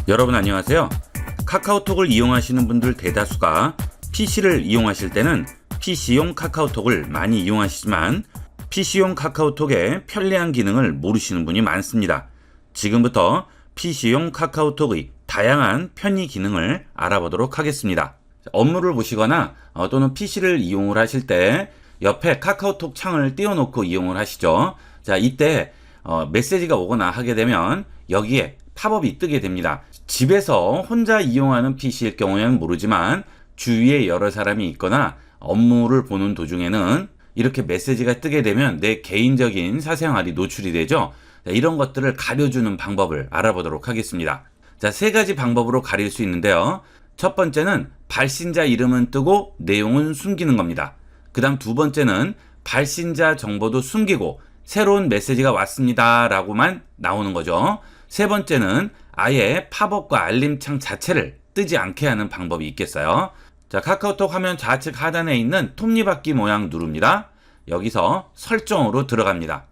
여러분 안녕하세요. 카카오톡을 이용하시는 분들 대다수가 PC를 이용하실 때는 PC용 카카오톡을 많이 이용하시지만 PC용 카카오톡의 편리한 기능을 모르시는 분이 많습니다. 지금부터 PC용 카카오톡의 다양한 편의 기능을 알아보도록 하겠습니다. 업무를 보시거나 또는 PC를 이용을 하실 때 옆에 카카오톡 창을 띄워놓고 이용을 하시죠. 자, 이때 메시지가 오거나 하게 되면 여기에 팝업이 뜨게 됩니다. 집에서 혼자 이용하는 PC일 경우에는 모르지만 주위에 여러 사람이 있거나 업무를 보는 도중에는 이렇게 메시지가 뜨게 되면 내 개인적인 사생활이 노출이 되죠. 자, 이런 것들을 가려주는 방법을 알아보도록 하겠습니다. 자, 세 가지 방법으로 가릴 수 있는데요. 첫 번째는 발신자 이름은 뜨고 내용은 숨기는 겁니다. 그 다음 두 번째는 발신자 정보도 숨기고 새로운 메시지가 왔습니다 라고만 나오는 거죠. 세 번째는 아예 팝업과 알림창 자체를 뜨지 않게 하는 방법이 있겠어요. 자, 카카오톡 화면 좌측 하단에 있는 톱니바퀴 모양 누릅니다. 여기서 설정으로 들어갑니다.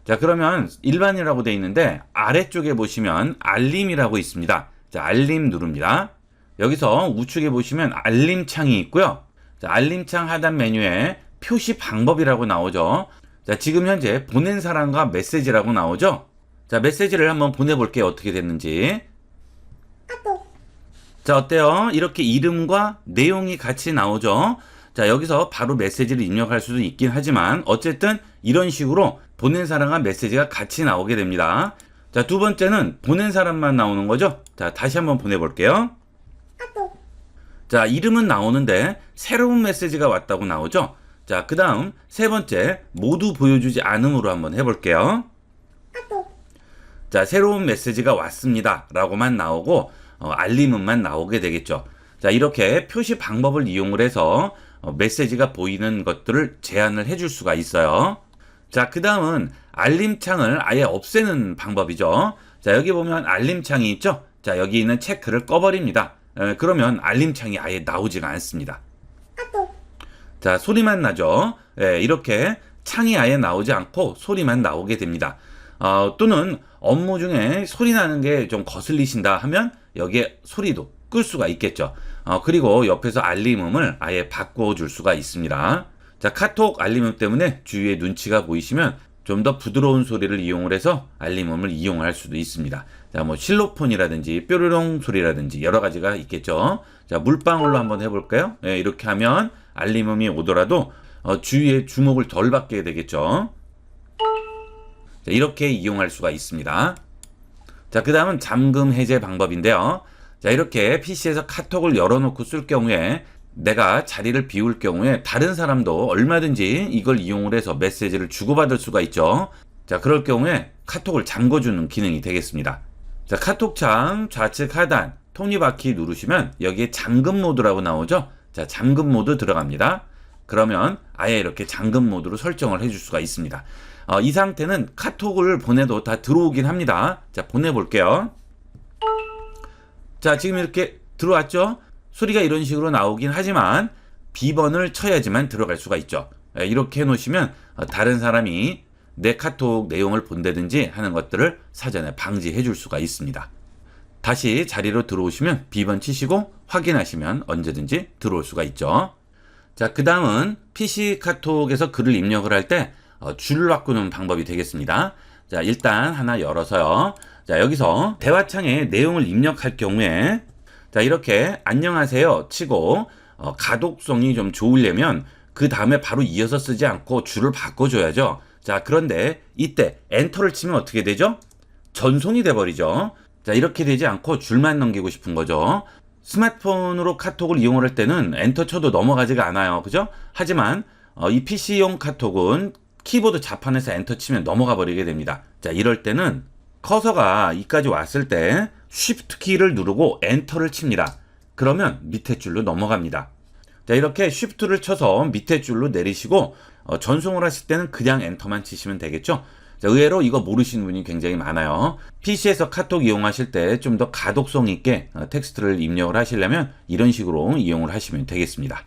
자, 그러면 일반이라고 되어 있는데 아래쪽에 보시면 알림이라고 있습니다. 자, 알림 누릅니다. 여기서 우측에 보시면 알림창이 있고요. 자, 알림창 하단 메뉴에 표시 방법이라고 나오죠. 자, 지금 현재 보낸 사람과 메시지라고 나오죠. 자, 메시지를 한번 보내볼게요. 어떻게 됐는지. 자, 어때요? 이렇게 이름과 내용이 같이 나오죠. 자, 여기서 바로 메시지를 입력할 수도 있긴 하지만 어쨌든 이런 식으로 보낸 사람과 메시지가 같이 나오게 됩니다. 자, 두 번째는 보낸 사람만 나오는 거죠. 자, 다시 한번 보내볼게요. 자, 이름은 나오는데 새로운 메시지가 왔다고 나오죠. 자, 그 다음 세 번째 모두 보여주지 않음으로 한번 해볼게요. 자, 새로운 메시지가 왔습니다 라고만 나오고 알림음만 나오게 되겠죠. 자, 이렇게 표시 방법을 이용을 해서 메시지가 보이는 것들을 제한을 해줄 수가 있어요. 자, 그 다음은 알림창을 아예 없애는 방법이죠. 자, 여기 보면 알림창이 있죠. 자, 여기 있는 체크를 꺼버립니다. 그러면 알림창이 아예 나오지가 않습니다. 자, 소리만 나죠. 이렇게 창이 아예 나오지 않고 소리만 나오게 됩니다. 또는 업무 중에 소리 나는 게 좀 거슬리신다 하면 여기에 소리도 끌 수가 있겠죠. 그리고 옆에서 알림음을 아예 바꿔줄 수가 있습니다. 자, 카톡 알림음 때문에 주위에 눈치가 보이시면 좀 더 부드러운 소리를 이용을 해서 알림음을 이용할 수도 있습니다. 자, 뭐 실로폰이라든지 뾰로롱 소리라든지 여러 가지가 있겠죠. 자, 물방울로 한번 해볼까요? 이렇게 하면 알림음이 오더라도 주위에 주목을 덜 받게 되겠죠. 자, 이렇게 이용할 수가 있습니다. 자, 그 다음은 잠금 해제 방법인데요. 자, 이렇게 PC에서 카톡을 열어놓고 쓸 경우에 내가 자리를 비울 경우에 다른 사람도 얼마든지 이걸 이용을 해서 메시지를 주고받을 수가 있죠. 자, 그럴 경우에 카톡을 잠궈주는 기능이 되겠습니다. 자, 카톡창 좌측 하단 톱니바퀴 누르시면 여기에 잠금 모드라고 나오죠. 자, 잠금 모드 들어갑니다. 그러면 아예 이렇게 잠금 모드로 설정을 해줄 수가 있습니다. 이 상태는 카톡을 보내도 다 들어오긴 합니다. 자, 보내볼게요. 자, 지금 이렇게 들어왔죠? 소리가 이런 식으로 나오긴 하지만 B번을 쳐야지만 들어갈 수가 있죠. 이렇게 해놓으시면 다른 사람이 내 카톡 내용을 본다든지 하는 것들을 사전에 방지해 줄 수가 있습니다. 다시 자리로 들어오시면 B번 치시고 확인하시면 언제든지 들어올 수가 있죠. 자, 그 다음은 PC 카톡에서 글을 입력을 할 때 줄을 바꾸는 방법이 되겠습니다. 자, 일단 하나 열어서요. 자, 여기서 대화창에 내용을 입력할 경우에 자, 이렇게 안녕하세요 치고 가독성이 좀 좋으려면 그 다음에 바로 이어서 쓰지 않고 줄을 바꿔줘야죠. 자, 그런데 이때 엔터를 치면 어떻게 되죠? 전송이 돼버리죠. 자, 이렇게 되지 않고 줄만 넘기고 싶은 거죠. 스마트폰으로 카톡을 이용할 때는 엔터 쳐도 넘어가지가 않아요. 그죠? 하지만 이 PC용 카톡은 키보드 자판에서 엔터 치면 넘어가 버리게 됩니다. 자, 이럴 때는 커서가 이까지 왔을 때 Shift 키를 누르고 엔터를 칩니다. 그러면 밑에 줄로 넘어갑니다. 자, 이렇게 Shift를 쳐서 밑에 줄로 내리시고 전송을 하실 때는 그냥 엔터만 치시면 되겠죠. 자, 의외로 이거 모르시는 분이 굉장히 많아요. PC에서 카톡 이용하실 때 좀 더 가독성 있게 텍스트를 입력을 하시려면 이런 식으로 이용을 하시면 되겠습니다.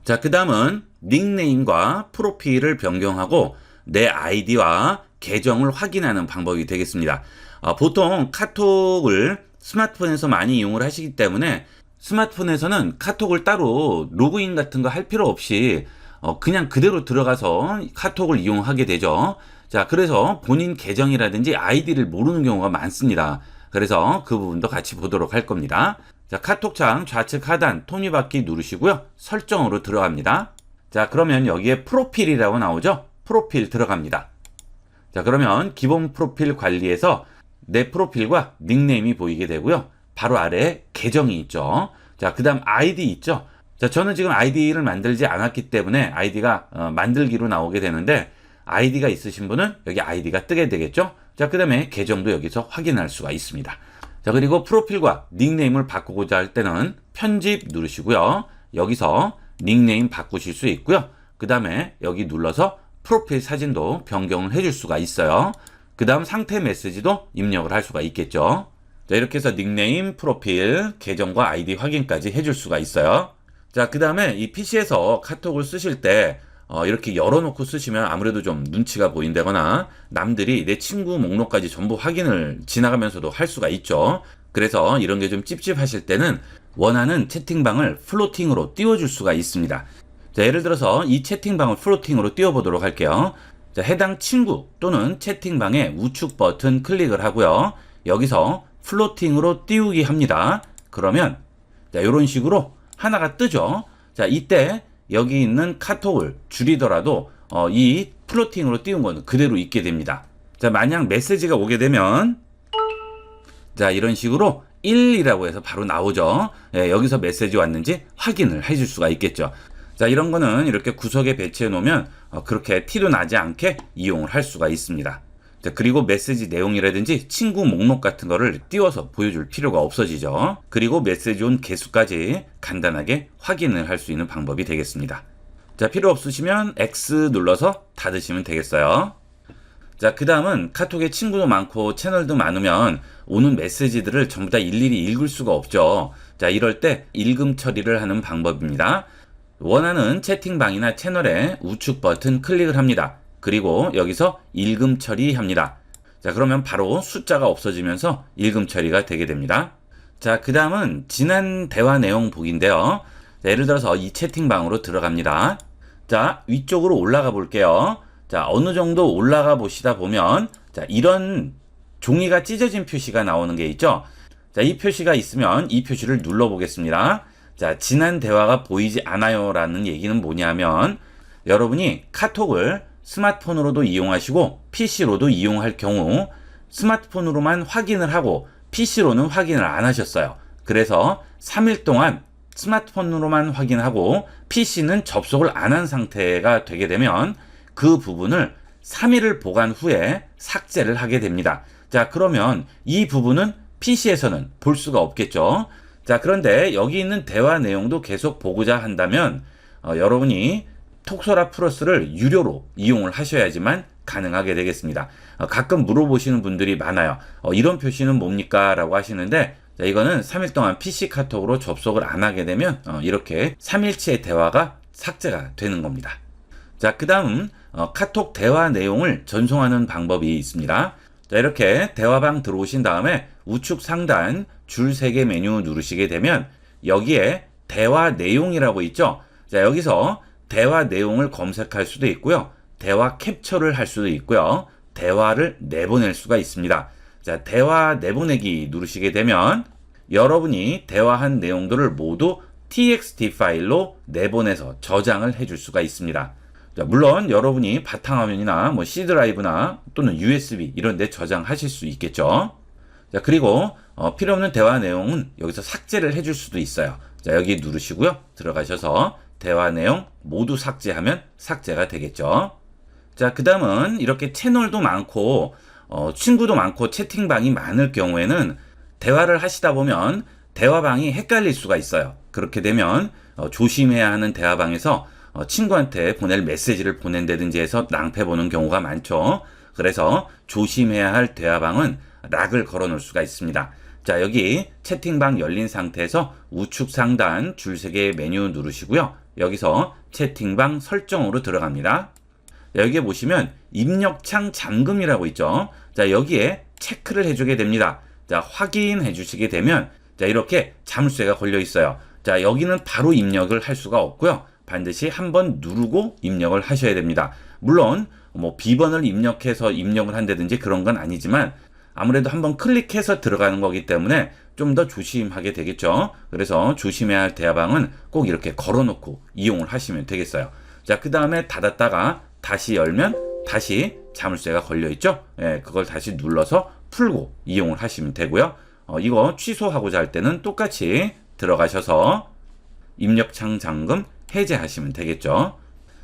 자, 그 다음은 닉네임과 프로필을 변경하고 내 아이디와 계정을 확인하는 방법이 되겠습니다. 보통 카톡을 스마트폰에서 많이 이용을 하시기 때문에 스마트폰에서는 카톡을 따로 로그인 같은 거 할 필요 없이 그냥 그대로 들어가서 카톡을 이용하게 되죠. 자, 그래서 본인 계정이라든지 아이디를 모르는 경우가 많습니다. 그래서 그 부분도 같이 보도록 할 겁니다. 자, 카톡창 좌측 하단 톱니바퀴 누르시고요. 설정으로 들어갑니다. 자, 그러면 여기에 프로필이라고 나오죠? 프로필 들어갑니다. 자, 그러면 기본 프로필 관리에서 내 프로필과 닉네임이 보이게 되고요. 바로 아래에 계정이 있죠. 자, 그 다음 아이디 있죠. 자, 저는 지금 아이디를 만들지 않았기 때문에 아이디가 만들기로 나오게 되는데, 아이디가 있으신 분은 여기 아이디가 뜨게 되겠죠. 자, 그 다음에 계정도 여기서 확인할 수가 있습니다. 자, 그리고 프로필과 닉네임을 바꾸고자 할 때는 편집 누르시고요. 여기서 닉네임 바꾸실 수 있고요. 그 다음에 여기 눌러서 프로필 사진도 변경을 해줄 수가 있어요. 그 다음 상태 메시지도 입력을 할 수가 있겠죠. 자, 이렇게 해서 닉네임, 프로필, 계정과 아이디 확인까지 해줄 수가 있어요. 자, 그 다음에 이 PC에서 카톡을 쓰실 때 이렇게 열어놓고 쓰시면 아무래도 좀 눈치가 보인다거나 남들이 내 친구 목록까지 전부 확인을 지나가면서도 할 수가 있죠. 그래서 이런 게 좀 찝찝하실 때는 원하는 채팅방을 플로팅으로 띄워줄 수가 있습니다. 자, 예를 들어서 이 채팅방을 플로팅으로 띄워보도록 할게요. 자, 해당 친구 또는 채팅방에 우측 버튼 클릭을 하고요. 여기서 플로팅으로 띄우기 합니다. 그러면 자, 이런 식으로 하나가 뜨죠. 자, 이때 여기 있는 카톡을 줄이더라도 이 플로팅으로 띄운 건 그대로 있게 됩니다. 자, 만약 메시지가 오게 되면 자, 이런 식으로 1이라고 해서 바로 나오죠. 예, 여기서 메시지 왔는지 확인을 해줄 수가 있겠죠. 자, 이런 거는 이렇게 구석에 배치해 놓으면 그렇게 티도 나지 않게 이용을 할 수가 있습니다. 자, 그리고 메시지 내용이라든지 친구 목록 같은 거를 띄워서 보여줄 필요가 없어지죠. 그리고 메시지 온 개수까지 간단하게 확인을 할 수 있는 방법이 되겠습니다. 자, 필요 없으시면 X 눌러서 닫으시면 되겠어요. 자, 그 다음은 카톡에 친구도 많고 채널도 많으면 오는 메시지들을 전부 다 일일이 읽을 수가 없죠. 자, 이럴 때 읽음 처리를 하는 방법입니다. 원하는 채팅방이나 채널에 우측 버튼 클릭을 합니다. 그리고 여기서 읽음 처리합니다. 자, 그러면 바로 숫자가 없어지면서 읽음 처리가 되게 됩니다. 자, 그 다음은 지난 대화 내용 보기인데요. 자, 예를 들어서 이 채팅방으로 들어갑니다. 자, 위쪽으로 올라가 볼게요. 자, 어느 정도 올라가 보시다 보면 자, 이런 종이가 찢어진 표시가 나오는 게 있죠. 자, 이 표시가 있으면 이 표시를 눌러 보겠습니다. 자, 지난 대화가 보이지 않아요 라는 얘기는 뭐냐면 여러분이 카톡을 스마트폰으로도 이용하시고 PC로도 이용할 경우 스마트폰으로만 확인을 하고 PC로는 확인을 안 하셨어요. 그래서 3일 동안 스마트폰으로만 확인하고 PC는 접속을 안 한 상태가 되게 되면 그 부분을 3일을 보관 후에 삭제를 하게 됩니다. 자, 그러면 이 부분은 PC에서는 볼 수가 없겠죠. 자, 그런데 여기 있는 대화 내용도 계속 보고자 한다면 여러분이 톡소라 플러스를 유료로 이용을 하셔야지만 가능하게 되겠습니다. 가끔 물어보시는 분들이 많아요. 이런 표시는 뭡니까? 라고 하시는데 자, 이거는 3일 동안 PC 카톡으로 접속을 안 하게 되면 이렇게 3일치의 대화가 삭제가 되는 겁니다. 자, 그 다음 카톡 대화 내용을 전송하는 방법이 있습니다. 자, 이렇게 대화방 들어오신 다음에 우측 상단 줄 3개 메뉴 누르시게 되면 여기에 대화 내용이라고 있죠. 자, 여기서 대화 내용을 검색할 수도 있고요. 대화 캡처를 할 수도 있고요. 대화를 내보낼 수가 있습니다. 자, 대화 내보내기 누르시게 되면 여러분이 대화한 내용들을 모두 txt 파일로 내보내서 저장을 해줄 수가 있습니다. 자, 물론 여러분이 바탕화면이나 뭐 C 드라이브나 또는 USB 이런 데 저장하실 수 있겠죠. 자, 그리고 필요 없는 대화 내용은 여기서 삭제를 해줄 수도 있어요. 자, 여기 누르시고요. 들어가셔서 대화 내용 모두 삭제하면 삭제가 되겠죠. 자, 그 다음은 이렇게 채널도 많고 친구도 많고 채팅방이 많을 경우에는 대화를 하시다 보면 대화방이 헷갈릴 수가 있어요. 그렇게 되면 조심해야 하는 대화방에서 친구한테 보낼 메시지를 보낸다든지 해서 낭패 보는 경우가 많죠. 그래서 조심해야 할 대화방은 락을 걸어 놓을 수가 있습니다. 자, 여기 채팅방 열린 상태에서 우측 상단 줄 3개 메뉴 누르시고요. 여기서 채팅방 설정으로 들어갑니다. 자, 여기에 보시면 입력창 잠금이라고 있죠. 자, 여기에 체크를 해주게 됩니다. 자, 자, 확인해 주시게 되면 자, 이렇게 자물쇠가 걸려 있어요. 자, 여기는 바로 입력을 할 수가 없고요. 반드시 한번 누르고 입력을 하셔야 됩니다. 물론 뭐 비번을 입력해서 입력을 한다든지 그런 건 아니지만 아무래도 한번 클릭해서 들어가는 거기 때문에 좀 더 조심하게 되겠죠. 그래서 조심해야 할 대화방은 꼭 이렇게 걸어놓고 이용을 하시면 되겠어요. 자, 그 다음에 닫았다가 다시 열면 다시 자물쇠가 걸려 있죠. 예, 그걸 다시 눌러서 풀고 이용을 하시면 되고요. 이거 취소하고자 할 때는 똑같이 들어가셔서 입력창 잠금 해제하시면 되겠죠.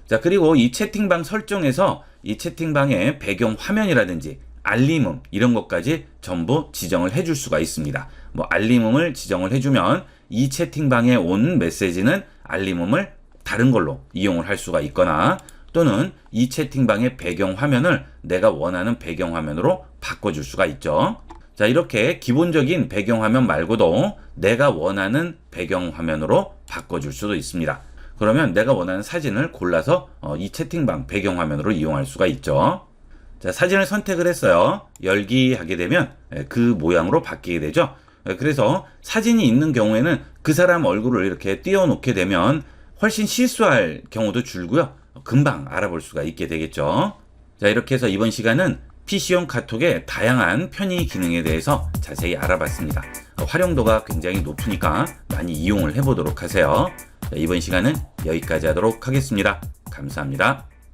자, 그리고 이 채팅방 설정에서 이 채팅방의 배경 화면이라든지 알림음 이런 것까지 전부 지정을 해줄 수가 있습니다. 뭐 알림음을 지정을 해주면 이 채팅방에 온 메시지는 알림음을 다른 걸로 이용을 할 수가 있거나 또는 이 채팅방의 배경 화면을 내가 원하는 배경 화면으로 바꿔줄 수가 있죠. 자, 이렇게 기본적인 배경 화면 말고도 내가 원하는 배경 화면으로 바꿔줄 수도 있습니다. 그러면 내가 원하는 사진을 골라서 이 채팅방 배경 화면으로 이용할 수가 있죠. 자, 사진을 선택을 했어요. 열기 하게 되면 그 모양으로 바뀌게 되죠. 그래서 사진이 있는 경우에는 그 사람 얼굴을 이렇게 띄워놓게 되면 훨씬 실수할 경우도 줄고요. 금방 알아볼 수가 있게 되겠죠. 자, 이렇게 해서 이번 시간은 PC용 카톡의 다양한 편의 기능에 대해서 자세히 알아봤습니다. 활용도가 굉장히 높으니까 많이 이용을 해보도록 하세요. 자, 이번 시간은 여기까지 하도록 하겠습니다. 감사합니다.